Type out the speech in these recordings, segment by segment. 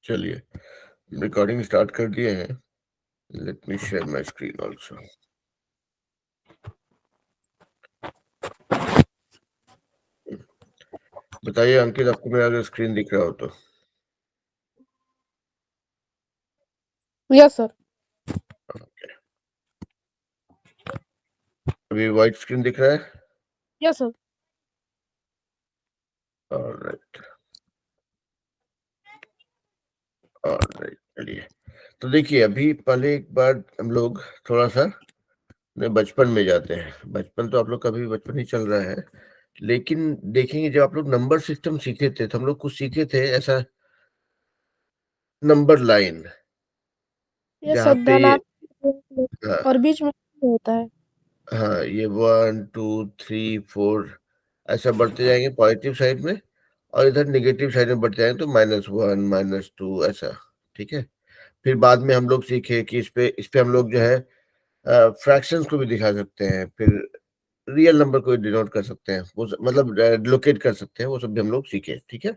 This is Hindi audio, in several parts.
चलिए, रिकॉर्डिंग स्टार्ट कर दिए हैं। Let me share my screen also. बताइए अंकित, आपको मेरा अगर स्क्रीन दिख रहा हो तो। Yes sir. अभी व्हाइट स्क्रीन दिख रहा है? Yes sir. Alright, alright. चलिए, तो देखिए, अभी पहले एक बार हम लोग थोड़ा सा बचपन में जाते हैं। बचपन तो आप लोग का भी बचपन ही चल रहा है, लेकिन देखेंगे जब आप लोग नंबर सिस्टम सीखे थे तो हम लोग कुछ सीखे थे ऐसा, नंबर लाइन, यस जहाँ सर, पे हाँ, और बीच में होता है। हाँ, ये 1 2 3 4 ऐसा बढ़ते जाएंगे पॉजिटिव साइड में, और इधर नेगेटिव साइड में बढ़ते जाएंगे तो -1 -2 ऐसा। ठीक है। फिर बाद में हम लोग सीखे कि इस पे हम लोग जो है फ्रैक्शंस को भी दिखा सकते हैं, फिर रियल नंबर को डिनोट कर सकते हैं, मतलब लोकेट कर सकते हैं, वो सब भी हम लोग सीखे। ठीक है।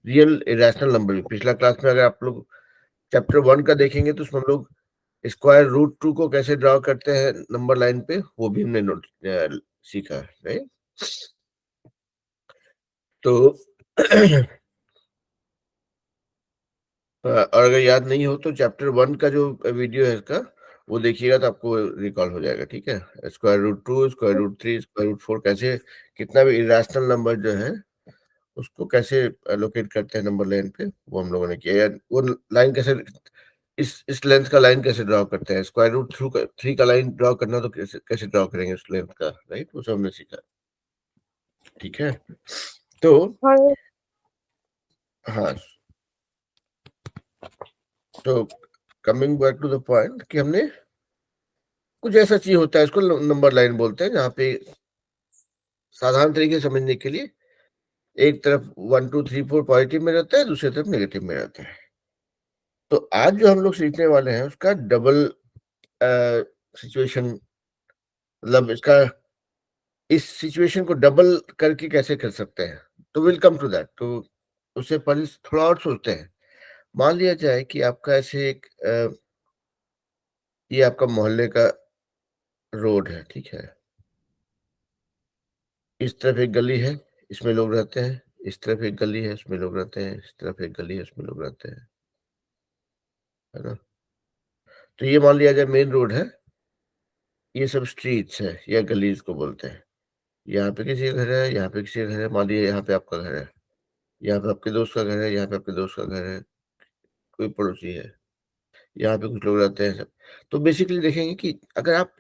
रियल इरेशनल नंबर भी पिछला क्लास में अगर आप लोग चैप्टर 1 का देखेंगे तो उसमें हम लोग स्क्वायर रूट 2 को कैसे ड्रॉ करते हैं नंबर लाइन पे, वो भी हमने नोट सीखा है, राइट? तो और अगर याद नहीं हो तो चैप्टर 1 का जो वीडियो है इसका, वो देखिएगा तो आपको रिकॉल हो जाएगा। ठीक है। Square root 2, square root 3, square root 4, कैसे कितना भी इरेशनल नंबर जो है उसको कैसे लोकेट करते हैं नंबर लाइन पे, वो हम लोगों ने किया। या वो लाइन कैसे, इस लेंथ का लाइन कैसे ड्रॉ करते हैं, स्क्वायर रूट 3 का लाइन ड्रॉ करना तो कैसे कैसे ड्रॉ करेंगे उस लेंथ का, राइट? वो सब हमने सीखा। ठीक है। तो हाँ। हाँ, तो coming back to the point कि हमने कुछ ऐसा चीज होता है, इसको नंबर लाइन बोलते हैं, जहाँ पे साधारण तरीके से समझने के लिए एक तरफ 1 2 3 4 पॉजिटिव में रहता है, दूसरी तरफ नेगेटिव में रहता है। तो आज जो हम लोग सीखने वाले हैं उसका डबल सिचुएशन, मतलब इसका, इस सिचुएशन को डबल करके कैसे कर सकते हैं, तो विल कम टू दैट। तो उससे पहले थोड़ा और सोचते हैं। मान लिया जाए कि आपका ऐसे एक ये आपका मोहल्ले का रोड है। ठीक है। इस तरफ एक गली है, इसमें लोग रहते हैं। इस तरफ एक गली है, इसमें लोग रहते हैं। इस तरफ एक गली है, इसमें लोग रहते हैं, है ना? तो ये मान लिया जाए मेन रोड है, ये सब स्ट्रीट्स है या गलीज को बोलते हैं। यहाँ पे किसी का घर है, यहाँ पे किसी का घर है। मान लीजिए यहाँ पे आपका घर है, यहाँ पे आपके दोस्त का घर है, यहाँ पे आपके दोस्त का घर है, कोई पड़ोसी है, यहाँ पे कुछ लोग रहते हैं सब। तो बेसिकली देखेंगे कि अगर आप,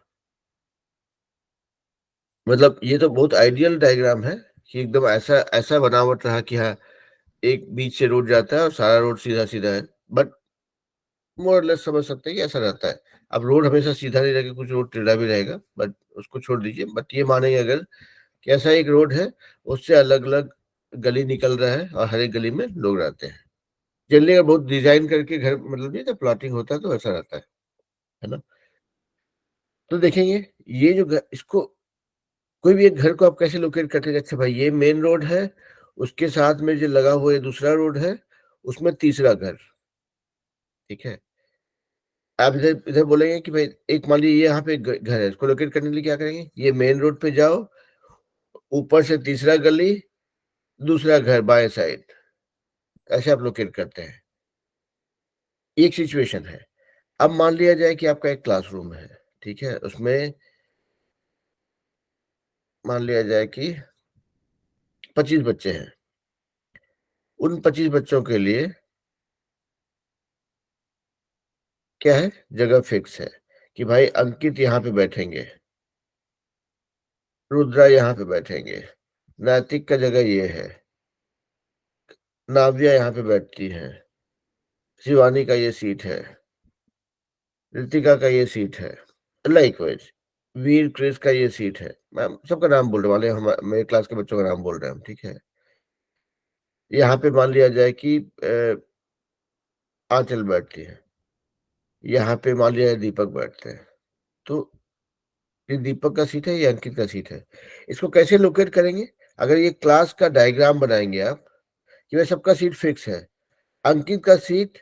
मतलब ये तो बहुत आइडियल डायग्राम है कि एकदम ऐसा ऐसा बनावट रहा कि हाँ, एक बीच से रोड जाता है और सारा रोड सीधा सीधा है, बट मोर लेस समझ सकते हैं कि ऐसा रहता है। अब रोड हमेशा सीधा नहीं रहेगा, कुछ रोड टेढ़ा भी रहेगा, बट उसको छोड़ दीजिए। बट ये मानेंगे अगर कि ऐसा एक रोड है, उससे अलग अलग गली निकल रहा है और हर एक गली में लोग रहते हैं। जनरली अगर बहुत डिजाइन करके घर, मतलब नहीं, जब प्लॉटिंग होता है तो ऐसा रहता है ना? तो देखेंगे ये जो इसको, कोई भी एक घर को आप कैसे लोकेट करते हैं? अच्छा भाई, ये मेन रोड है, उसके साथ में जो लगा हुआ ये दूसरा रोड है, उसमें तीसरा घर। ठीक है। आप इधर इधर बोलेंगे कि भाई एक मान लीजिए यहाँ पे घर है, इसको लोकेट करने के लिए क्या करेंगे? ये मेन रोड पे जाओ, ऊपर से तीसरा गली, दूसरा घर बाएं साइड, ऐसे आप लोकेट करते हैं। एक सिचुएशन है। अब मान लिया जाए कि आपका एक क्लासरूम है। ठीक है। उसमें मान लिया जाए कि 25 बच्चे हैं। उन 25 बच्चों के लिए क्या है, जगह फिक्स है कि भाई अंकित यहाँ पे बैठेंगे, रुद्रा यहाँ पे बैठेंगे, नैतिक का जगह ये है, नाव्या यहाँ पे बैठती है, शिवानी का ये सीट है, ऋतिका का ये सीट है, लाइकवाइज वीर क्रिस का ये सीट है। मैं सबका नाम बोल रहे वाले, हम मेरे क्लास के बच्चों का नाम बोल रहे हैं हम। ठीक है। यहाँ पे मान लिया जाए कि आंचल बैठती है, यहाँ पे मान लिया जाए दीपक बैठते हैं। तो ये दीपक का सीट है, ये अंकित का सीट है। इसको कैसे लोकेट करेंगे? अगर ये क्लास का डायग्राम बनाएंगे आप कि भाई सबका सीट फिक्स है, अंकित का सीट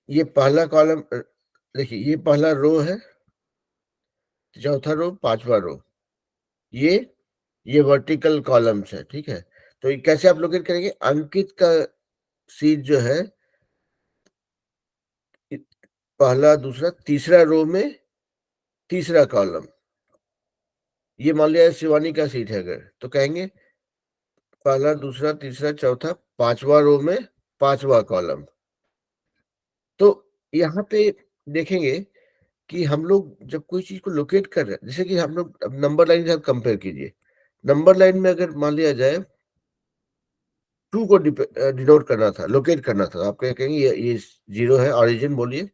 ये पहला कॉलम, देखिए ये पहला रो है, चौथा रो, पांचवा रो, ये वर्टिकल कॉलम्स है, ठीक है। तो ये कैसे आप लोकेट करेंगे? अंकित का सीट जो है पहला, दूसरा, तीसरा रो में तीसरा कॉलम, ये मान लिया शिवानी का सीट है, अगर तो कहेंगे पहला, दूसरा, तीसरा, चौथा, पांचवा रो में पांचवा कॉलम। तो यहाँ पे देखेंगे कि हम लोग जब कोई चीज को लोकेट कर रहे हैं, जैसे कि हम लोग नंबर लाइन के साथ कंपेयर कीजिए। नंबर लाइन में अगर मान लिया जाए 2 को डिनोट करना था, लोकेट करना था, आप क्या कहेंगे? ये 0 है, ऑरिजिन बोलिए।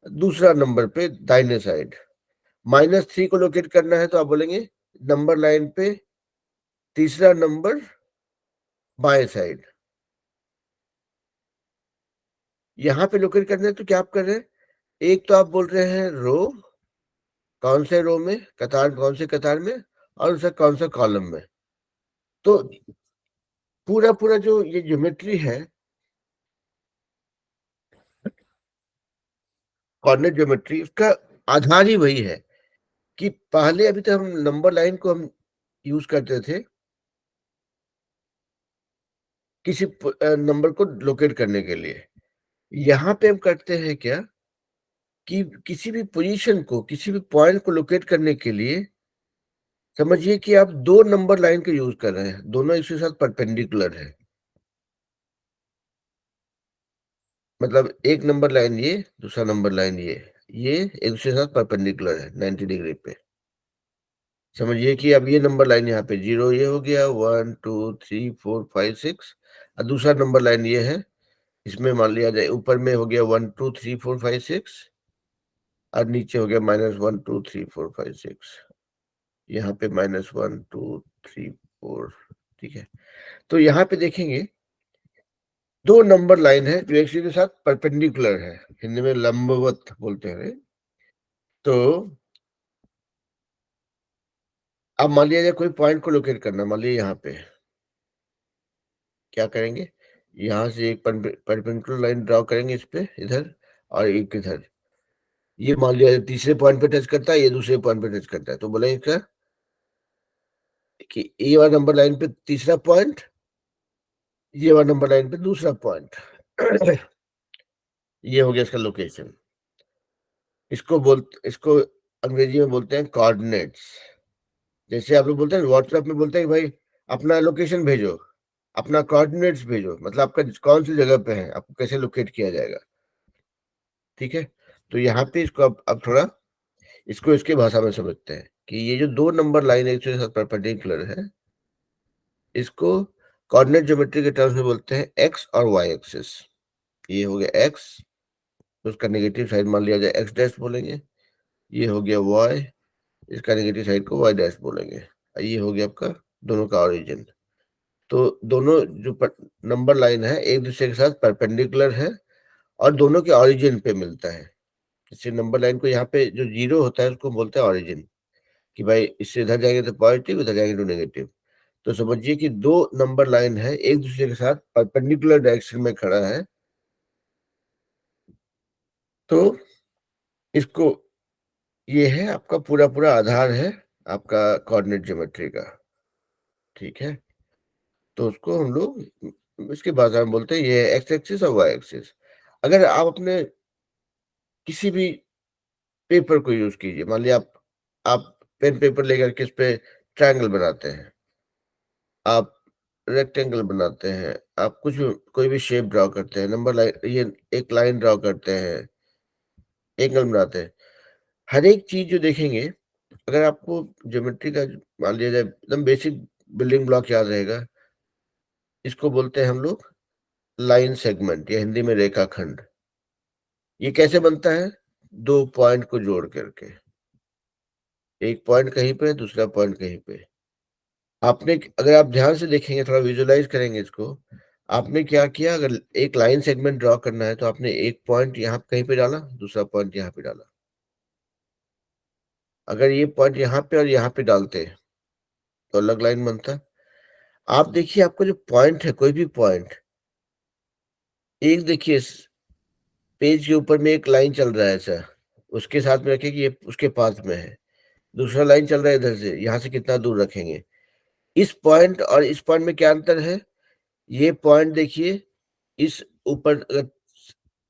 दूसरा नंबर पे दाहिने साइड -3 को लोकेट करना है, तो आप बोलेंगे नंबर लाइन पे तीसरा नंबर बाएं साइड। यहाँ पे लोकेट करना है तो क्या आप कर रहे हैं? एक तो आप बोल रहे हैं रो, कौन से रो में, कतार कौन से कतार में, और दूसरा कौन सा कॉलम में। तो पूरा पूरा जो ये ज्योमेट्री है, कोऑर्डिनेट ज्योमेट्री, उसका आधार ही वही है कि पहले अभी तक हम नंबर लाइन को हम यूज करते थे किसी नंबर को लोकेट करने के लिए। यहाँ पे हम करते हैं क्या कि किसी भी पोजीशन को, किसी भी पॉइंट को लोकेट करने के लिए समझिए कि आप 2 नंबर लाइन का यूज कर रहे हैं, दोनों एक साथ परपेंडिकुलर है। मतलब एक नंबर लाइन ये, दूसरा नंबर लाइन ये एक दूसरे के साथ परपेंडिकुलर है 90 डिग्री पे। समझिए कि अब ये नंबर लाइन यहाँ पे 0 ये हो गया, 1 2 3 4 5 6, और दूसरा नंबर लाइन ये है, इसमें मान लिया जाए ऊपर में हो गया 1 2 3 4 5 6, और नीचे हो गया -1 2 3 4 5 6, यहाँ पे -1 2 3 4, ठीक है। तो यहाँ पे देखेंगे 2 नंबर लाइन है जो एक दूसरे के साथ परपेंडिकुलर है, हिंदी में लंबवत बोलते हैं। तो अब मान लिया जाए कोई पॉइंट को लोकेट करना, मान लिया यहाँ पे, क्या करेंगे? यहाँ से एक परपेंडिकुलर लाइन ड्रॉ करेंगे इस पे, इधर, और एक इधर। ये मान लिया तीसरे पॉइंट पे टच करता है, ये दूसरे पॉइंट पे टच करता है, तो बोलेंगे क्या कि ये वाला नंबर लाइन पे तीसरा पॉइंट, ये वाला नंबर लाइन पे दूसरा पॉइंट। ये हो गया इसका लोकेशन। इसको अंग्रेजी में बोलते हैं कोऑर्डिनेट्स। जैसे आप लोग बोलते हैं व्हाट्सएप में, बोलते हैं कि भाई अपना लोकेशन भेजो, अपना कोऑर्डिनेट्स भेजो, मतलब आपका कौन सी जगह पे है, आपको कैसे लोकेट किया जाएगा, ठीक है। तो यहाँ पे इसको अब थोड़ा इसको इसके भाषा में समझते हैं कि ये जो 2 नंबर लाइन एक दूसरे के साथ परपेंडिकुलर है, इसको कोऑर्डिनेट ज्योमेट्री के टर्म्स में बोलते हैं एक्स और वाई एक्सिस। ये हो गया एक्स, तो उसका नेगेटिव साइड मान लिया जाए एक्स डैश बोलेंगे। ये हो गया वाई, इसका नेगेटिव साइड को वाई डैश बोलेंगे। ये हो गया आपका दोनों का ऑरिजिन। तो दोनों जो नंबर लाइन है एक दूसरे के साथ परपेंडिकुलर है और दोनों के ऑरिजिन पे मिलता है। जैसे नंबर लाइन को यहाँ पे जो 0 होता है उसको बोलते हैं ऑरिजिन, कि भाई इससे इधर जाएंगे तो पॉजिटिव, इधर जाएंगे तो नेगेटिव। तो समझिए कि 2 नंबर लाइन है एक दूसरे के साथ परपेंडिकुलर डायरेक्शन में खड़ा है, तो इसको, ये है आपका पूरा पूरा आधार है आपका कोऑर्डिनेट ज्योमेट्री का, ठीक है। तो उसको हम लोग इसके भाषा में बोलते हैं ये एक्स एक्सिस और वाई एक्सिस। अगर आप अपने किसी भी पेपर को यूज कीजिए, मान लिया आप पेन पेपर लेकर के इस पे ट्रायंगल बनाते हैं, आप रेक्टेंगल बनाते हैं, आप कुछ भी कोई भी शेप ड्रॉ करते हैं, नंबर लाइन, ये एक लाइन ड्रॉ करते हैं, एंगल बनाते हैं, हर एक चीज जो देखेंगे, अगर आपको ज्योमेट्री का मान लिया जाए एकदम बेसिक बिल्डिंग ब्लॉक याद रहेगा, इसको बोलते हैं हम लोग लाइन सेगमेंट या हिंदी में रेखाखंड। ये कैसे बनता है? 2 पॉइंट को जोड़ करके, एक पॉइंट कहीं पे, दूसरा पॉइंट कहीं पे। आपने, अगर आप ध्यान से देखेंगे, थोड़ा विजुअलाइज करेंगे इसको, आपने क्या किया, अगर एक लाइन सेगमेंट ड्रॉ करना है तो आपने एक पॉइंट यहाँ कहीं पे डाला, दूसरा पॉइंट यहाँ पे डाला। अगर ये पॉइंट यहाँ पे और यहाँ पे डालते तो अलग लाइन बनता। आप देखिए आपका जो पॉइंट है, कोई भी पॉइंट, एक देखिए पेज के ऊपर में एक लाइन चल रहा है ऐसा, उसके साथ में रखिए कि ये उसके पास में है। दूसरा लाइन चल रहा है इधर से, यहाँ से कितना दूर रखेंगे। इस पॉइंट और इस पॉइंट में क्या अंतर है? ये पॉइंट देखिए, इस ऊपर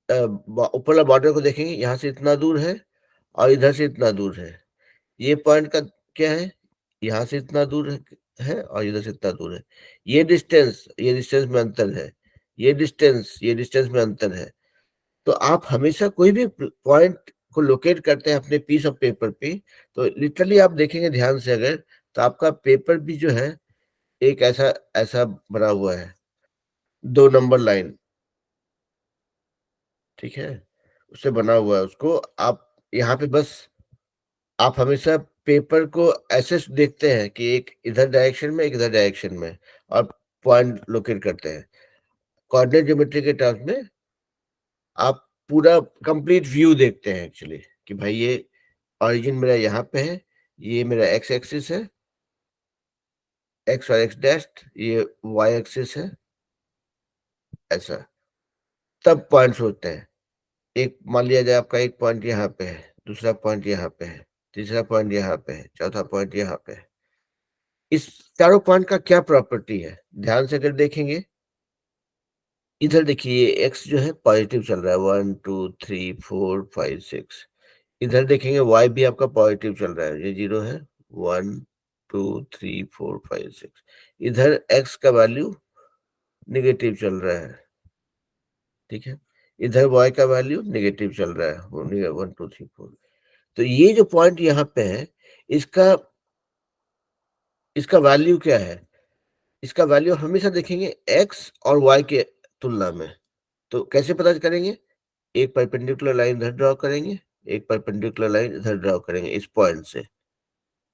ऊपर वाला बॉर्डर को देखेंगे, यहाँ से इतना दूर है और इधर से इतना दूर है। ये पॉइंट का क्या है? यहाँ से इतना दूर है और इधर से इतना दूर है। ये डिस्टेंस में अंतर है। ये डिस्टेंस में अंतर है। तो आप हमेशा कोई भी पॉइंट को लोकेट करते हैं अपने पीस ऑफ पेपर पे, तो लिटरली आप देखेंगे ध्यान से अगर, तो आपका पेपर भी जो है एक ऐसा ऐसा बना हुआ है, 2 नंबर लाइन, ठीक है? उससे बना हुआ है। उसको आप यहाँ पे बस आप हमेशा पेपर को ऐसे देखते हैं कि एक इधर डायरेक्शन में, एक इधर डायरेक्शन में, और पॉइंट लोकेट करते हैं। कोऑर्डिनेट ज्योमेट्री के टर्म्स में आप पूरा कंप्लीट व्यू देखते हैं एक्चुअली, कि भाई ये ओरिजिन मेरा यहाँ पे है, ये मेरा एक्स एक्सिस है, एक्स और एक्स डैश्ड, ये वाई एक्सिस है, ऐसा। तब पॉइंट्स होते हैं। एक मान लिया जाए आपका एक पॉइंट यहाँ पे है, दूसरा पॉइंट यहाँ पे है, तीसरा पॉइंट यहाँ पे है, चौथा पॉइंट यहाँ पे है। इस चारों पॉइंट का क्या प्रॉपर्टी है? ध्यान से अगर देखेंगे, इधर देखिए ये एक्स जो है पॉजिटिव चल रहा है, 1 2 3 4 5 6। इधर देखेंगे वाई भी आपका पॉजिटिव चल रहा है, ये 0 है, 1 2 3 4 5 6। इधर एक्स का वैल्यू नेगेटिव चल रहा है, ठीक है? इधर वाई का वैल्यू नेगेटिव चल रहा है, 1 2 3 4। तो ये जो पॉइंट यहाँ पे है, इसका इसका वैल्यू क्या है? इसका वैल्यू हमेशा देखेंगे एक्स और वाई के तुलना में। तो कैसे पता करेंगे? एक परपेंडिकुलर लाइन इधर ड्रॉ करेंगे, एक परपेंडिकुलर लाइन इधर ड्रॉ करेंगे इस पॉइंट से,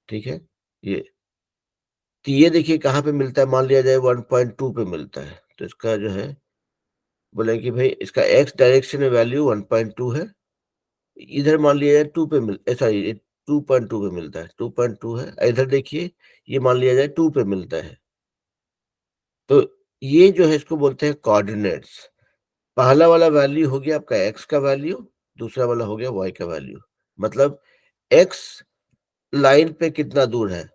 ठीक है? ये तो ये देखिए कहाँ पे मिलता है, मान लिया जाए 1.2 पे मिलता है, तो इसका जो है बोले कि भाई इसका एक्स डायरेक्शन में वैल्यू 1.2 है, इधर मान लिया जाए 2 पे सॉरी 2.2 पे मिलता है, 2.2 है। इधर देखिए ये मान लिया जाए 2 पे मिलता है। तो ये जो है इसको बोलते हैं कोऑर्डिनेट्स। पहला वाला वैल्यू हो गया आपका एक्स का वैल्यू, दूसरा वाला हो गया वाई का वैल्यू। मतलब एक्स लाइन पे कितना दूर है,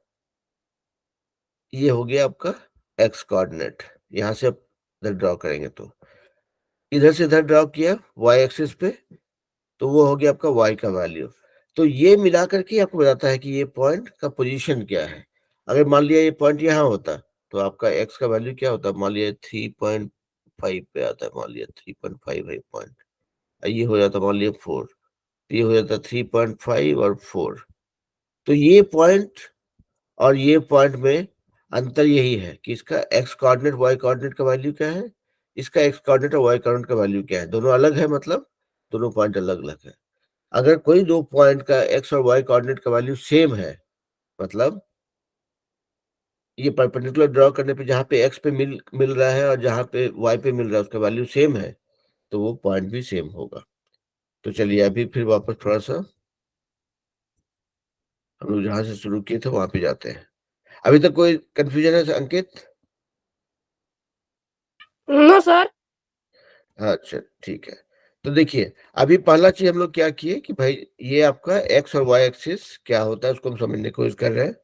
ये हो गया आपका एक्स कोऑर्डिनेट। यहाँ से आप इधर ड्रॉ करेंगे तो इधर से इधर ड्रॉ किया वाई एक्सिस पे, तो वो हो गया आपका वाई का वैल्यू। तो ये मिला करके आपको बताता है कि ये पॉइंट का पोजीशन क्या है। अगर मान लिया ये पॉइंट यहाँ होता, तो आपका एक्स का वैल्यू क्या होता? मान लिया 3.5 पे आता है, मान लिया 3.5 है पॉइंट, ये हो जाता मान लिया 4, ये हो जाता 3.5 और 4। तो ये पॉइंट और ये पॉइंट में अंतर यही है कि इसका एक्स कोऑर्डिनेट वाई कोऑर्डिनेट का वैल्यू क्या है, इसका एक्स कोऑर्डिनेट और वाई कोऑर्डिनेट का वैल्यू क्या है। दोनों अलग है, मतलब दोनों पॉइंट अलग अलग है। अगर कोई दो पॉइंट का एक्स और वाई कोऑर्डिनेट का वैल्यू सेम है, मतलब ये परपेंडिकुलर ड्रॉ करने पे जहाँ पे एक्स पे मिल मिल रहा है और जहाँ पे वाई पे मिल रहा है उसका वैल्यू सेम है, तो वो पॉइंट भी सेम होगा। तो चलिए अभी फिर वापस थोड़ा-सा हम लोग जहाँ से शुरू किए थे वहाँ पे जाते हैं। अभी तक कोई कन्फ्यूजन है अंकित? No sir. अच्छा, ठीक है। तो देखिए, अभी पहला चीज़ हम लोग क्या किए कि भाई ये आपका एक्स और वाई एक्सिस क्या होता है उसको हम समझने की कोशिश कर रहे हैं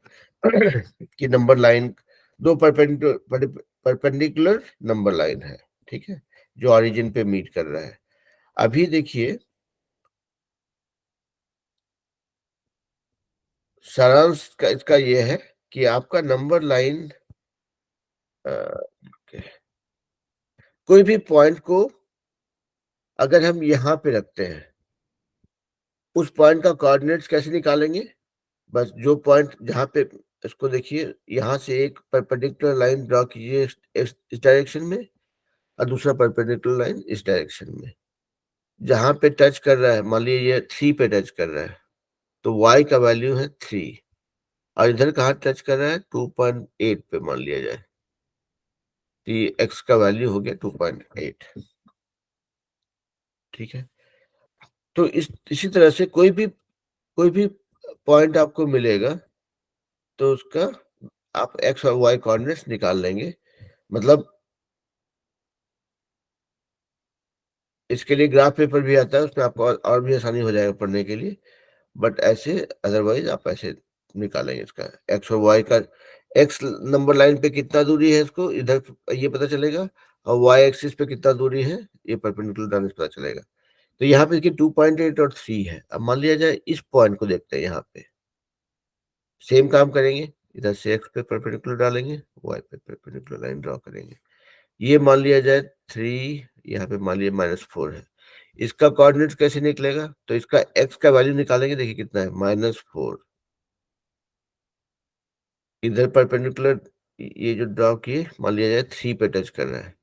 कि number line 2 perpendicular number line है, ठीक है? जो ओरिजिन पे मीट कर रहा है। अभी देखिए सारांश का इसका ये है कि आपका नंबर लाइन ओके, कोई भी पॉइंट को अगर हम यहाँ पे रखते हैं, उस पॉइंट का कोऑर्डिनेट्स कैसे निकालेंगे? बस जो पॉइंट जहाँ पे इसको देखिए, यहाँ से एक परपेंडिकुलर लाइन ड्रॉ कीजिए इस डायरेक्शन में और दूसरा परपेंडिकुलर लाइन इस डायरेक्शन में। जहाँ पे टच कर रहा है, मान लीजिए ये 3 पे टच कर रहा है, तो y का वैल्यू है 3 और इधर कहाँ टच कर रहा है? 2.8 पे मान लिया जाए, कि x का वैल्यू हो गया 2.8, ठीक है? तो इसी तरह से कोई भी पॉइंट आपको मिलेगा, तो उसका आप एक्स और वाई कोऑर्डिनेट्स निकाल लेंगे। मतलब इसके लिए ग्राफ पेपर भी आता है, उसमें आपको और भी आसानी हो जाएगा पढ़ने के लिए। बट ऐसे अदरवाइज आप ऐसे निकालेंगे इसका एक्स और वाई का। एक्स नंबर लाइन पे कितना दूरी है इसको इधर ये पता चलेगा, और वाई एक्सिस पे कितना दूरी है ये परपेंडिकुलर डालने से पता चलेगा। तो यहाँ पे देखिए 2.8 और 3 है। अब मान लिया जाए इस पॉइंट को देखते हैं, यहाँ पे सेम काम करेंगे, इधर से एक्स पे परपेंडिकुलर डालेंगे, वाई पे परपेंडिकुलर लाइन ड्रॉ करेंगे। ये मान लिया जाए 3, यहाँ पे मान लिया -4 है। इसका कोऑर्डिनेट्स कैसे निकलेगा, तो इसका एक्स का वैल्यू निकालेंगे, देखिए कितना है -4। इधर परपेंडिकुलर ये जो ड्रॉ किए मान लिया जाए 3 पे टच कर रहा है।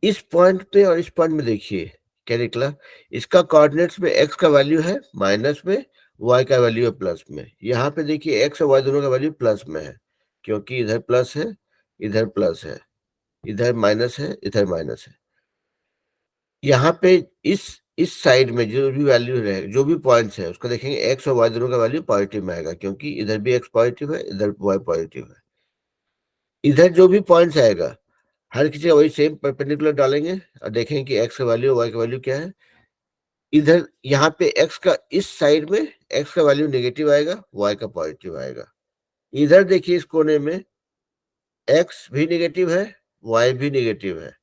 इस पॉइंट पे और इस पॉइंट में देखिए क्या निकला, इसका कोऑर्डिनेट्स में एक्स का वैल्यू है माइनस में, वाई का वैल्यू है प्लस में। यहाँ पे देखिए एक्स और वाई दोनों का वैल्यू प्लस में है, क्योंकि इधर प्लस है, इधर प्लस है, इधर माइनस है, इधर माइनस है। यहाँ पे इस साइड में जो भी वैल्यू रहे, जो भी पॉइंट्स है उसका देखेंगे एक्स और वाई दोनों का वैल्यू पॉजिटिव में आएगा, क्योंकि इधर भी एक्स पॉजिटिव है, इधर वाई पॉजिटिव है। इधर जो भी पॉइंट्स आएगा हर किसी का वही सेम परपेंडिकुलर डालेंगे और देखेंगे कि एक्स का वैल्यू वाई का वैल्यू क्या है। इधर यहाँ पे एक्स का इस साइड में एक्स का वैल्यू नेगेटिव आएगा, वाई का पॉजिटिव आएगा। इधर देखिए इस कोने में एक्स भी नेगेटिव है, वाई भी नेगेटिव है,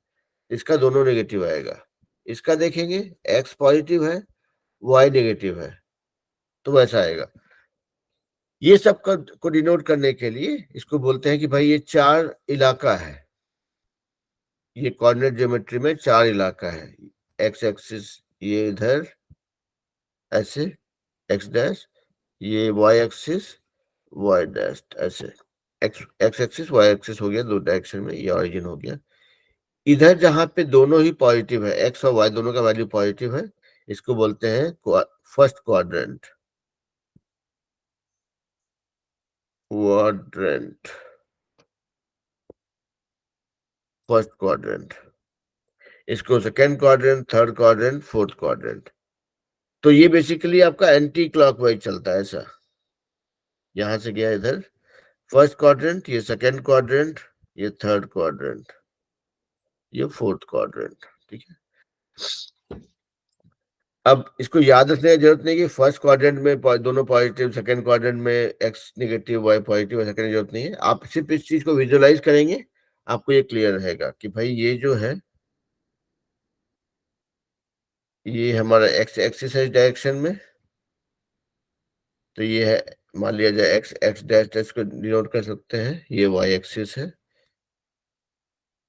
इसका दोनों नेगेटिव आएगा। इसका देखेंगे एक्स पॉजिटिव है, वाई नेगेटिव है, तो वैसा आएगा। ये सब को डिनोट करने के लिए इसको बोलते हैं कि भाई ये 4 इलाका है, ये कोऑर्डिनेट ज्योमेट्री में 4 इलाका है। एक्स एक्सिस ये इधर ऐसे एक्स डैश, ये वाई एक्सिस वाई डैश ऐसे, x x axis y axis हो गया, दो डायरेक्शन में, ये ऑरिजिन हो गया। इधर जहां पे दोनों ही पॉजिटिव है, एक्स और वाई दोनों का वैल्यू पॉजिटिव है, इसको बोलते हैं first quadrant. Quadrant, first quadrant. इसको second quadrant, third quadrant, fourth quadrant. तो ये बेसिकली आपका एंटी क्लॉकवाइज चलता है ऐसा, यहां से गया इधर फर्स्ट क्वाड्रेंट, ये सेकेंड क्वाड्रेंट, ये थर्ड क्वाड्रेंट, ये फोर्थ क्वाड्रेंट। ठीक है, अब इसको याद रखने की जरूरत नहीं कि फर्स्ट क्वाड्रेंट में दोनों पॉजिटिव, सेकंड क्वाड्रेंट में एक्स नेगेटिव वाई पॉजिटिव, ऐसा करने की जरूरत नहीं है। आप सिर्फ इस चीज को विजुअलाइज करेंगे, आपको ये क्लियर रहेगा कि भाई ये जो है ये हमारा एक्स एक्सिस है डायरेक्शन में, तो ये है, मान लिया जाए एक्स एक्स डैश डैश को डिनोट कर सकते हैं, ये वाई एक्सिस है,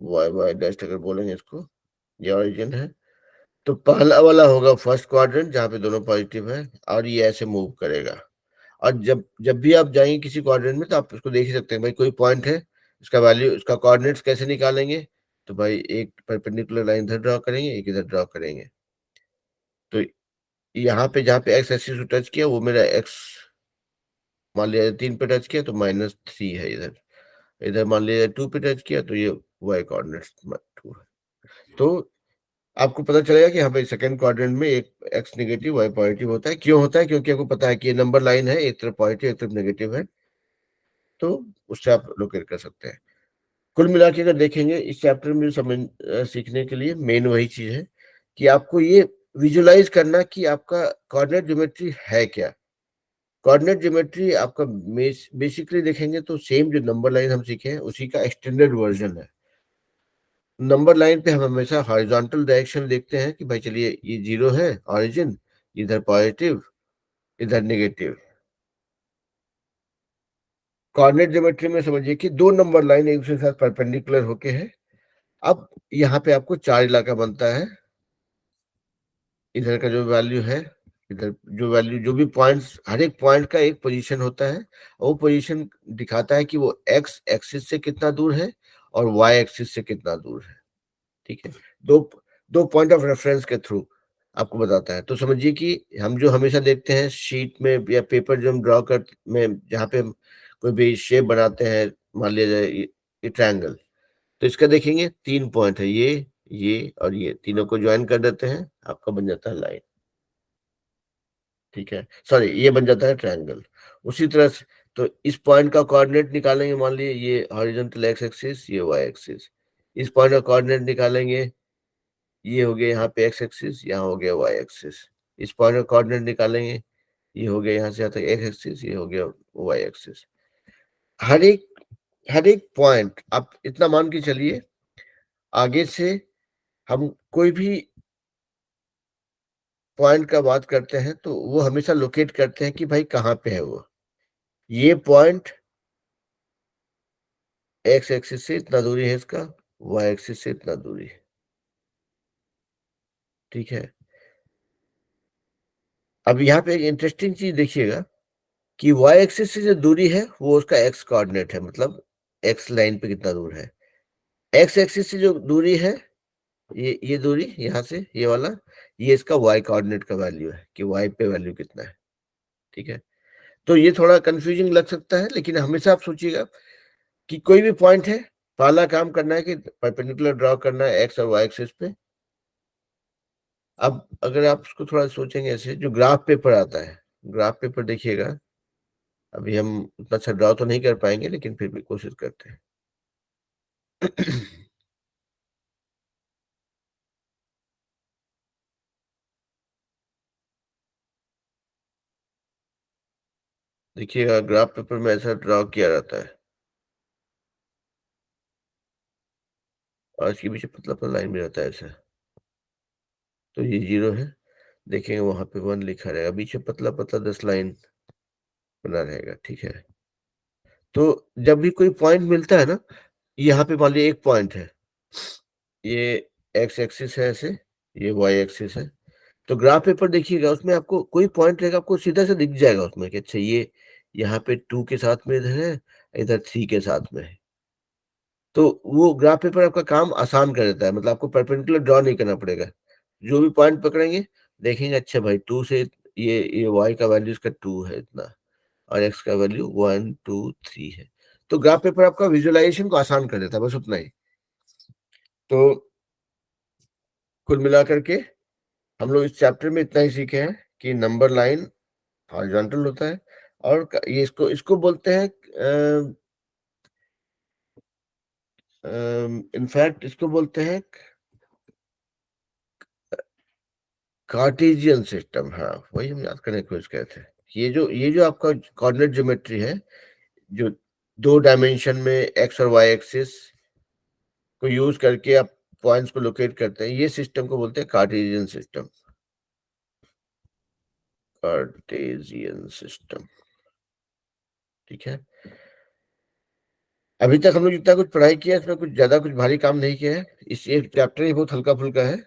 वाई वाई डैश अगर बोलेंगे इसको, ये ओरिजिन है। तो पहला वाला होगा फर्स्ट क्वाड्रेंट जहाँ पे दोनों पॉजिटिव है, और ये ऐसे मूव करेगा। और जब जब भी आप जाएंगे किसी क्वाड्रेंट में तो आप उसको देख ही सकते हैं, भाई कोई पॉइंट है, उसका वैल्यू, उसका कोऑर्डिनेट्स कैसे निकालेंगे, तो भाई एक परपेंडिकुलर लाइन इधर ड्रॉ करेंगे, एक इधर ड्रॉ करेंगे। तो यहाँ पे जहाँ पे एक्स एक्सिस को टच किया वो मेरा एक्स, मान लिया 3 पे टच किया तो -3 है इधर, इधर मान लिया 2 पे टच किया तो ये वाई कोऑर्डिनेट्स 2 है। तो आपको पता चलेगा कि हाँ भाई सेकंड क्वाड्रेंट में एक एक्स नेगेटिव वाई पॉजिटिव होता है। क्यों होता है, क्योंकि आपको पता है कि ये नंबर लाइन है, एक तरफ पॉजिटिव एक तरफ नेगेटिव है, तो उससे आप लोकेट कर सकते हैं। कुल मिला के अगर देखेंगे इस चैप्टर में समझ सीखने के लिए मेन वही चीज है कि आपको ये विजुलाइज करना कि आपका कोऑर्डिनेट ज्योमेट्री है क्या। कोऑर्डिनेट ज्योमेट्री आपका बेसिकली देखेंगे तो सेम जो नंबर लाइन हम सीखे हैं उसी का एक्सटेंडेड वर्जन है। नंबर लाइन पे हम हमेशा हॉरिजॉन्टल डायरेक्शन देखते हैं कि भाई चलिए ये 0 है ऑरिजिन, इधर पॉजिटिव, इधर नेगेटिव। कोऑर्डिनेट ज्योमेट्री में समझिए कि दो नंबर लाइन एक दूसरे के साथ परपेंडिकुलर होके है। अब यहाँ पे आपको 4 इलाका बनता है, इधर का जो वैल्यू है, इधर जो वैल्यू, जो भी पॉइंट्स, हर एक पॉइंट का एक पोजीशन होता है, वो पोजीशन दिखाता है कि वो एक्स एक्सिस से कितना दूर है और वाई एक्सिस से कितना दूर है। ठीक है, दो दो पॉइंट ऑफ रेफरेंस के थ्रू आपको बताता है। तो समझिए कि हम जो हमेशा देखते हैं शीट में या पेपर जो हम ड्रॉ कर में, जहाँ पे हम कोई भी शेप बनाते हैं, मान लिया जाए ये ट्रायंगल, तो इसका देखेंगे 3 पॉइंट है, ये और ये तीनों को ज्वाइन कर देते हैं, आपका बन जाता है लाइन। ठीक है, सॉरी, ये बन जाता है ट्रायंगल। उसी तरह से तो इस पॉइंट का कोऑर्डिनेट निकालेंगे, मान लीजिए ये हॉरिजॉन्टल एक्स एक्सिस, ये वाई एक्सिस। इस पॉइंट का कोऑर्डिनेट निकालेंगे, ये हो गया यहाँ पे एक्स एक्सिस, यहाँ हो गया वाई एक्सिस। इस पॉइंट का कोऑर्डिनेट निकालेंगे, ये हो गया यहाँ से यहाँ तक एक्स एक्सिस, ये हो गया वाई एक्सिस। हर एक पॉइंट आप इतना मान के चलिए, आगे से हम कोई भी पॉइंट का बात करते हैं तो वो हमेशा लोकेट करते हैं कि भाई कहाँ पे है वो। ये पॉइंट एक्स एक्सिस से इतना दूरी है इसका, वाई एक्सिस से इतना दूरी है, ठीक है। अब यहाँ पे एक इंटरेस्टिंग चीज देखिएगा कि वाई एक्सिस से जो दूरी है वो उसका एक्स कोऑर्डिनेट है, मतलब एक्स लाइन पे कितना दूर है। एक्स एक्सिस से जो दूरी है, ये दूरी यहाँ से ये वाला, ये इसका वाई कोऑर्डिनेट का वैल्यू है कि वाई पे वैल्यू कितना है, ठीक है। तो ये थोड़ा कंफ्यूजिंग लग सकता है, लेकिन हमेशा आप सोचिएगा कि कोई भी पॉइंट है, पहला काम करना है कि परपेंडिकुलर ड्रॉ करना है एक्स और वाई एक्सिस पे। अब अगर आप उसको थोड़ा सोचेंगे ऐसे, जो ग्राफ पेपर आता है, ग्राफ पेपर देखिएगा, अभी हम उतना अच्छा ड्रॉ तो नहीं कर पाएंगे लेकिन फिर भी कोशिश करते हैं। देखिएगा ग्राफ पेपर में ऐसा ड्रॉ किया रहता है और इसके पीछे पतला पतला लाइन भी रहता है ऐसा। तो ये 0 है, देखेंगे वहां पे 1 लिखा रहेगा, बीच में पतला पतला 10 लाइन बना रहेगा, ठीक है। तो जब भी कोई पॉइंट मिलता है ना, यहाँ पे मान लीजिए एक पॉइंट है, ये एक्स एक्सिस है ऐसे, ये वाई एक्सिस है। तो ग्राफ पेपर देखिएगा, उसमें आपको कोई पॉइंट रहेगा, आपको सीधा से दिख जाएगा उसमें कि अच्छा ये यहाँ पे 2 के साथ में इधर है, इधर 3 के साथ में है। तो वो ग्राफ पेपर आपका काम आसान कर देता है, मतलब आपको परपेंडिकुलर ड्रॉ नहीं करना पड़ेगा। जो भी पॉइंट पकड़ेंगे, देखेंगे अच्छा भाई 2 से ये y का वैल्यू इसका 2 है इतना, और x का वैल्यू 1 2 3 है। तो ग्राफ पेपर आपका विजुअलाइजेशन को आसान कर देता है, बस उतना ही। तो कुल मिलाकर के हम लोग इस चैप्टर में इतना ही सीखे हैं कि नंबर लाइन हॉरिजॉन्टल होता है, और ये इसको इसको बोलते हैं, इनफैक्ट इसको बोलते हैं कार्टेशियन सिस्टम। हाँ, वही हम याद करने की कोशिश कर रहे थे। ये जो आपका कोऑर्डिनेट ज्योमेट्री है, जो 2 डायमेंशन में एक्स और वाई एक्सिस को यूज करके आप पॉइंट्स को लोकेट करते हैं, ये सिस्टम को बोलते हैं कार्टेशियन सिस्टम। कार्टेशियन सिस्टम, ठीक है। अभी तक हम लोग जितना कुछ पढ़ाई किया है, इसमें कुछ ज्यादा कुछ भारी काम नहीं किया है। इस एक चैप्टर ही बहुत हल्का फुल्का है।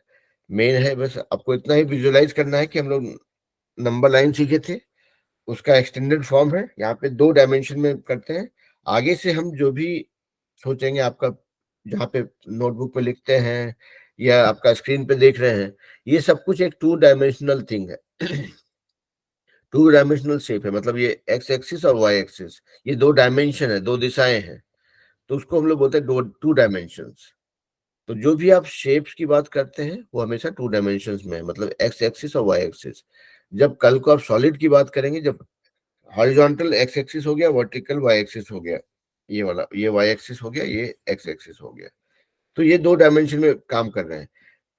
मेन है बस आपको इतना ही विजुअलाइज करना है कि हम लोग नंबर लाइन सीखे थे, उसका एक्सटेंडेड फॉर्म है, यहाँ पे 2 डायमेंशन में करते हैं। आगे से हम जो भी सोचेंगे, आपका जहाँ पे नोटबुक पे लिखते हैं या आपका स्क्रीन पे देख रहे हैं, ये सब कुछ एक 2 डायमेंशनल थिंग है। 2 डायमेंशनल शेप है, मतलब ये एक्स एक्सिस और वाई एक्सिस, ये 2 डायमेंशन है, 2 दिशाएं हैं। तो उसको हम लोग बोलते हैं 2 डायमेंशंस। तो जो भी आप शेप्स की बात करते हैं वो हमेशा 2 डायमेंशंस में है, मतलब एक्स एक्सिस और वाई एक्सिस। जब कल को आप सॉलिड की बात करेंगे, जब हॉरिजॉन्टल एक्स एक्सिस हो गया, वर्टिकल वाई एक्सिस हो गया, ये वाला ये वाई एक्सिस हो गया, ये एक्स एक्सिस हो गया, तो ये 2 डायमेंशन में काम कर रहे हैं।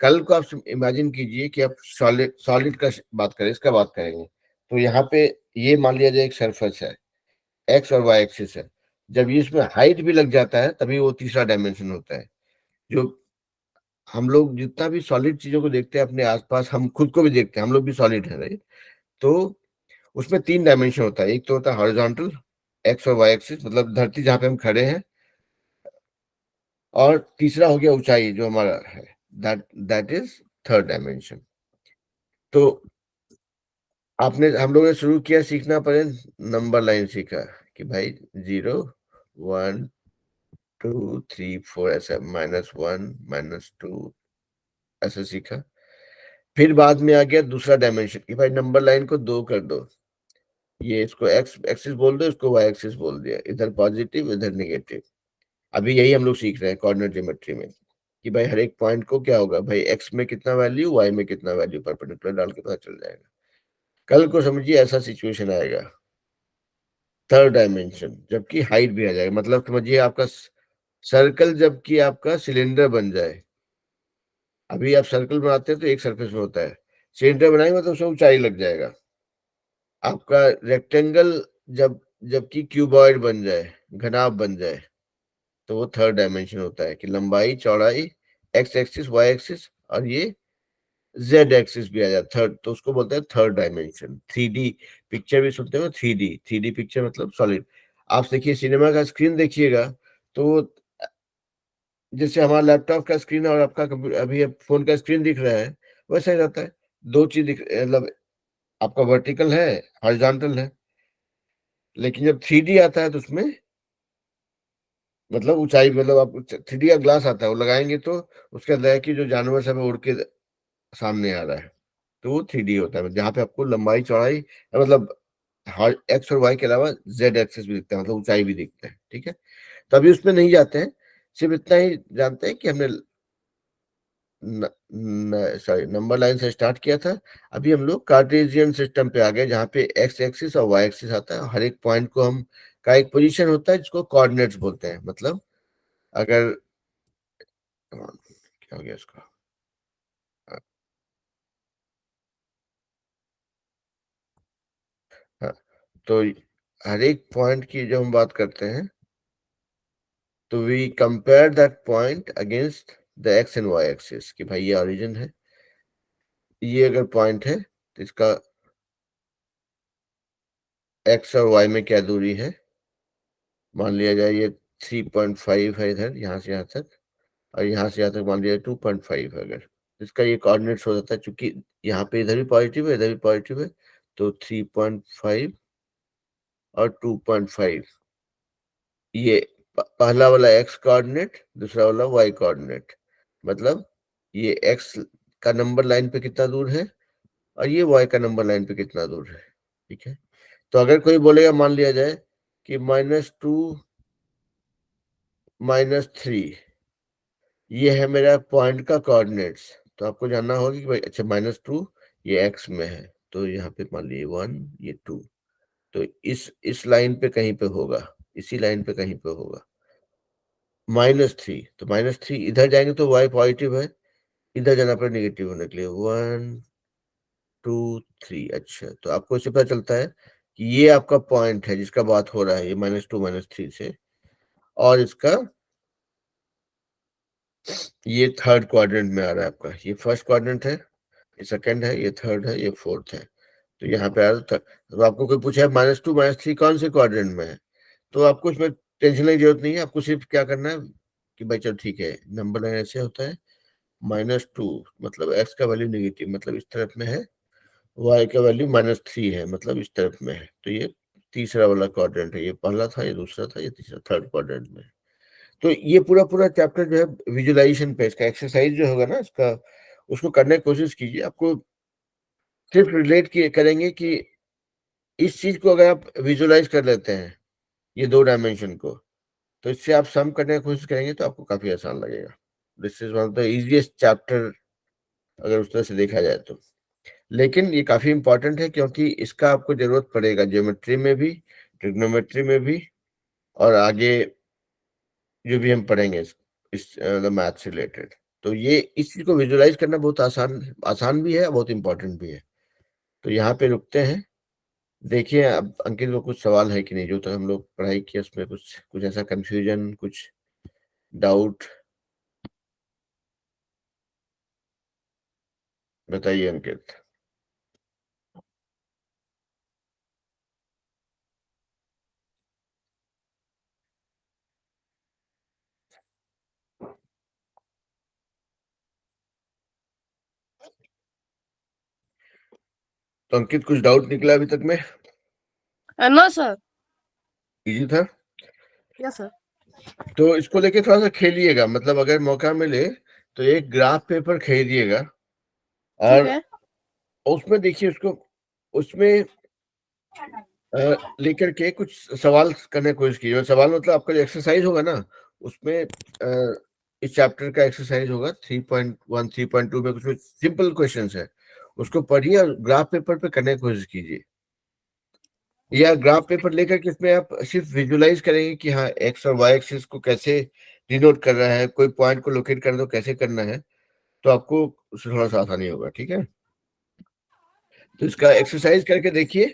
कल को आप इमेजिन कीजिए कि आप सॉलिड सॉलिड का बात करें, इसका बात करेंगे, तो यहाँ पे ये मान लिया जाए एक सरफेस है, एक्स और वाई एक्सिस है। जब ये इसमें हाइट भी लग जाता है तभी वो तीसरा डायमेंशन होता है। जो हम लोग जितना भी सॉलिड चीजों को देखते हैं अपने आसपास, हम खुद को भी देखते हैं, हम लोग भी सॉलिड है, राइट। तो उसमें 3 डायमेंशन होता है, एक तो होता है हॉरिजॉन्टल एक्स और वाई एक्सिस, मतलब धरती जहाँ पे हम खड़े हैं, और तीसरा हो गया ऊंचाई जो हमारा है, that that is third dimension. तो आपने हम लोगों ने शुरू किया सीखना, पहले नंबर लाइन सीखा कि भाई 0 1 2 3 4 ऐसा, -1 -2 ऐसा सीखा। फिर बाद में आ गया दूसरा डायमेंशन कि भाई नंबर लाइन को 2 कर दो, ये इसको एक्स एक्सिस बोल दो, इसको वाई एक्सिस बोल दिया, इधर पॉजिटिव इधर नेगेटिव। अभी यही हम लोग सीख रहे हैं कोऑर्डिनेट ज्योमेट्री में कि भाई हर एक पॉइंट को क्या होगा, भाई एक्स में कितना वैल्यू, वाई में कितना वैल्यू, परपेंडिकुलर डाल के पता चल जाएगा। कल को समझिए ऐसा सिचुएशन आएगा। थर्ड डायमेंशन, जबकि हाइट भी आ जाएगा। मतलब समझिए आपका सर्कल जबकि आपका सिलेंडर बन जाए। अभी आप सर्कल बनाते हैं तो एक सरफेस में होता है, सिलेंडर बनाएंगे तो उसमें ऊंचाई लग जाएगा। आपका रेक्टेंगल जबकि क्यूबॉइड बन जाए, घनाभ बन जाए, तो वो थर्ड डायमेंशन होता है कि लंबाई चौड़ाई एक्स एक्सिस वाई एक्सिस और ये जेड एक्सिस भी आ जाता है थर्ड, तो उसको बोलते हैं थर्ड डायमेंशन। 3D पिक्चर भी सुनते हो, 3D पिक्चर मतलब सॉलिड। आप देखिए सिनेमा का स्क्रीन देखिएगा तो जैसे हमारा लैपटॉप का स्क्रीन और आपका अभी फोन का स्क्रीन दिख रहा है, वैसा ही रहता है। दो चीज दिख मतलब आपका वर्टिकल है, हॉरिजॉन्टल है। लेकिन जब 3D आता है तो उसमें मतलब ऊंचाई, मतलब आप 3D का ग्लास आता है, वो लगाएंगे तो उसके अंदर है कि जो जानवर सब है उड़ के सामने आ रहा है, तो वो 3D होता है जहाँ पे आपको लंबाई चौड़ाई मतलब हर एक्स और वाई के अलावा जेड एक्सिस भी दिखता है, मतलब ऊंचाई भी दिखता है। ठीक है, तो अभी उसमें नहीं जाते हैं, सिर्फ इतना ही जानते हैं कि हमने सॉरी नंबर लाइन से स्टार्ट किया था। अभी हम लोग कार्टेशियन सिस्टम पे आ गए जहाँ पे एक्स एक्सिस और वाई एक्सिस आता है। हर एक पॉइंट को हम का एक पोजीशन होता है जिसको कोऑर्डिनेट्स बोलते हैं। मतलब अगर क्या हो गया इसका, हाँ, तो हर एक पॉइंट की जब हम बात करते हैं तो we compare that point against the x and y axis कि भाई ये ओरिजिन है, ये अगर पॉइंट है तो इसका एक्स और वाई में क्या दूरी है। मान लिया जाए ये 3.5 है इधर, यहाँ से यहाँ तक, और यहाँ से यहाँ तक मान लिया 2.5 है। अगर तो इसका ये कोऑर्डिनेट्स हो जाता है, क्योंकि यहाँ पे इधर भी पॉजिटिव है इधर भी पॉजिटिव है, तो 3.5 और 2.5 ये पहला वाला एक्स कोऑर्डिनेट, दूसरा वाला वाई कोऑर्डिनेट। मतलब ये एक्स का नंबर लाइन पे कितना दूर है और ये वाई का नंबर लाइन पे कितना दूर है। ठीक है, तो अगर कोई बोलेगा, मान लिया जाए कि -2 -3 ये है मेरा पॉइंट का कोऑर्डिनेट्स, तो आपको जानना होगा कि भाई अच्छा -2 ये एक्स में है, तो यहाँ पे मान लीजिए 1 ये 2, तो इस लाइन पे कहीं पे होगा, इसी लाइन पे कहीं पे होगा। -3, तो -3 इधर जाएंगे तो y पॉजिटिव है, इधर जाना पर नेगेटिव होने के लिए 1 2 3। अच्छा, तो आपको इससे पता चलता है कि ये आपका पॉइंट है जिसका बात हो रहा है, ये -2 -3 से, और इसका ये थर्ड क्वाड्रेंट में आ रहा है आपका। ये फर्स्ट क्वाड्रेंट है, ये सेकंड है, ये थर्ड है, ये फोर्थ है। तो यहाँ पे आ रहा था, तो आपको कोई पूछा है -2 -3 कौन से क्वाड्रेंट में है, तो आपको इसमें टेंशन लेने की जरूरत नहीं है। आपको सिर्फ क्या करना है कि भाई चलो ठीक है, नंबर लाइन ऐसे होता है, -2 मतलब एक्स का वैल्यू नेगेटिव मतलब इस तरफ में है, वाई का वैल्यू -3 है मतलब इस तरफ में है। तो ये तीसरा वाला क्वाड्रेंट है, ये पहला था, ये दूसरा था, ये तीसरा थर्ड क्वाड्रेंट में है। तो ये पूरा पूरा चैप्टर जो है विजुअलाइजेशन पे, इसका एक्सरसाइज जो होगा ना इसका, उसको करने की कोशिश कीजिए। आपको सिर्फ रिलेट किए करेंगे कि इस चीज को अगर आप विजुअलाइज कर लेते हैं, ये दो डायमेंशन को, तो इससे आप सम करने की कोशिश करेंगे तो आपको काफी आसान लगेगा। This is one of the easiest chapter अगर उस तरह से देखा जाए तो। लेकिन ये काफी इंपॉर्टेंट है क्योंकि इसका आपको जरूरत पड़ेगा ज्योमेट्री में भी, ट्रिग्नोमेट्री में भी, और आगे जो भी हम पढ़ेंगे इस मैथ से रिलेटेड। तो ये इस चीज को विजुअलाइज करना बहुत आसान आसान भी है, बहुत इंपॉर्टेंट भी है। तो यहाँ पे रुकते हैं। देखिए अब अंकित को कुछ सवाल है कि नहीं, जो तक हम लोग पढ़ाई किए उसमें कुछ कुछ ऐसा कंफ्यूजन, कुछ डाउट, बताइए अंकित। तो अंकित कुछ डाउट निकला अभी तक में? No sir. इजी था। Yes sir. तो इसको लेके थोड़ा सा खेलिएगा, मतलब अगर मौका मिले तो एक ग्राफ पेपर खरीदिएगा ठीक और है। उसमें देखिए उसको, उसमें लेकर के कुछ सवाल करने की कोशिश कीजिए। सवाल मतलब आपका जो एक्सरसाइज होगा ना, उसमें इस चैप्टर का एक्सरसाइज होगा 3.1 3.2 में कुछ सिंपल क्वेश्चंस है, उसको पढ़िए और ग्राफ पेपर पे करने की कोशिश कीजिए। या ग्राफ पेपर लेकर के इसमें आप सिर्फ विजुलाइज करेंगे कि हाँ एक्स और वाई एक्सिस को कैसे डिनोट कर रहा है, कोई पॉइंट को लोकेट करना तो कैसे करना है, तो आपको उससे थोड़ा सा आसानी होगा। ठीक है, तो इसका एक्सरसाइज करके देखिए।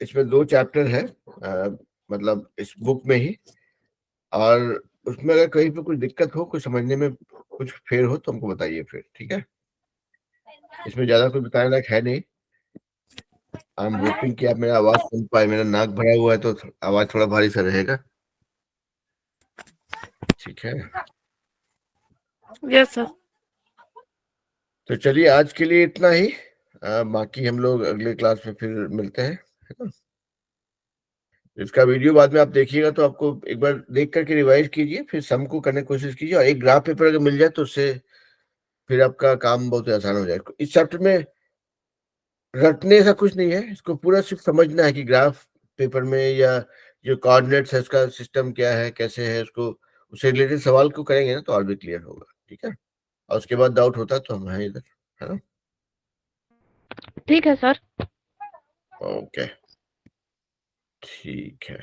इसमें 2 चैप्टर है, मतलब इस बुक में ही, और उसमें अगर कहीं पे कुछ दिक्कत हो, कुछ समझने में कुछ फेर हो तो हमको बताइए फिर। ठीक है, इसमें ज्यादा कुछ बताने लायक है नहीं। आई एम होपिंग कि आप मेरा आवाज सुन पाए। मेरा नाक भरा हुआ है तो आवाज थोड़ा भारी सा रहेगा। ठीक है, यस सर। तो चलिए आज के लिए इतना ही। बाकी हम लोग अगले क्लास में फिर मिलते हैं, है ना। इसका वीडियो बाद में आप देखिएगा तो आपको एक बार देख करके रिवाइज कीजिए, फिर सम को करने की कोशिश कीजिए, और एक ग्राफ पेपर अगर मिल जाए तो उससे फिर आपका काम बहुत ही आसान हो जाएगा। इस चैप्टर में रटने ऐसा कुछ नहीं है, इसको पूरा सिर्फ समझना है कि ग्राफ पेपर में या जो कोऑर्डिनेट्स है उसका सिस्टम क्या है, कैसे है, उसको उससे रिलेटेड सवाल को करेंगे ना तो और भी क्लियर होगा। ठीक है, और उसके बाद डाउट होता है तो हम हैं इधर, है ना। ठीक है सर। ओके, ठीक है।